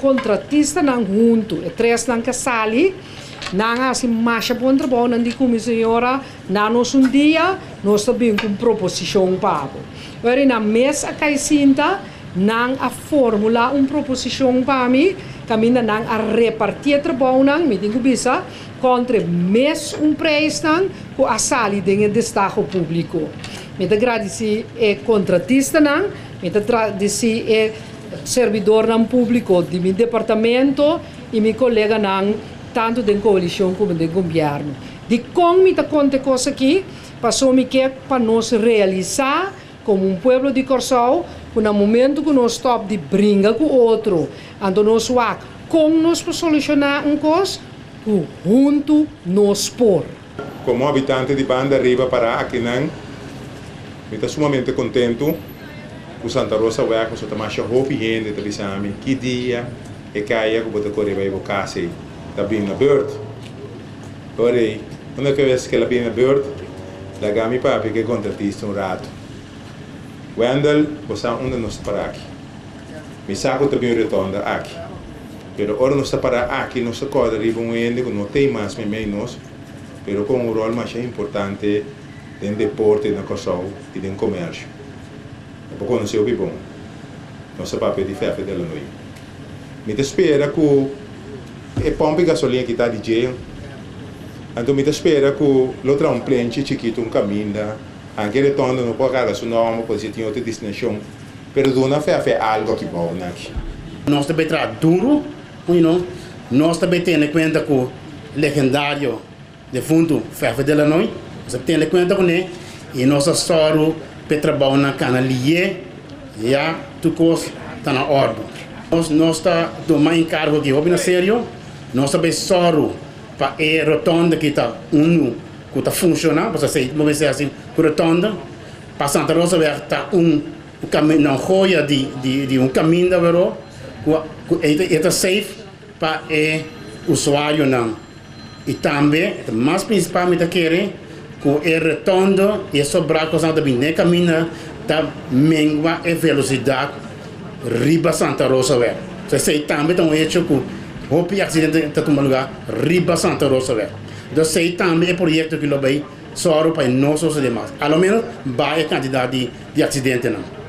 contratista nang junto, três nang casali, nang assim marcha bom trabalho nang di como senhora, nanos dia, nós também com proposição pago. Agora na mesa caicinta, nang a formula proposição para mim, caminha nang a repartir trabalho nang, me digo bisa, contra mes preço nang, com a sali de destaque público. Me agradecer contratista nang, me agradecer servidor não público de meu departamento e meu colega não tanto da coalição como do governo. De como me conta coisa aqui, passou me que para nós realizar como povo de Corsau, no momento que nós stop de briga com o outro, ando nós como nós para solucionar coisa, junto nós por. Como habitante de Banda Riba para aqui não, me está sumamente contento. O Santa Rosa vai com sua marcha roupa e gente também sabe que dia é que aí eu vou ter que ir para casa da bem na beurt. Porém, quando eu vejo que ela bem na beurt, da gami papi que contratista rato. Wendel, você onde nós para aqui. Me saco também retorna aqui. Pero ora nós para aqui nós acorda riba ende que não tem mais menos, pero com um rol mais importante dentro do deporte na Corsau e dentro do comércio. Para conhecer o bom, nossa papel de febre dela noite. Me espera que é pompa de gasolina que está de jeito. Então me espera que o outro plente chiquito caminho, anche retorno não pode cara seu nome, pode ter outra destinação, pero dona fé algo que bom aqui. Nós também tra duro, nós também temos em conta que o legendário de fundo febre dela noite, nós temos em conta com ele e nossa soro para trabalhar na canalia, já tudo está na ordem. Nós está tomando encargo aqui, na sério, nós também só para a rotonda que está que está funcionando, para ser, vamos dizer assim, rotonda, para Santa Rosa está caminho, não joia de caminho da verão, que é safe para o usuário não. E também, mais principalmente querem com a rotonda e sobrar coisa também nem caminha da mengua e velocidade riba Santa Rosa ver. Você sei também um hecho que houve acidente está tomando lugar riba Santa Rosa ver. Então sei também o projeto que lo vai só para nós os demais. Ao menos vai a quantidade de acidente não.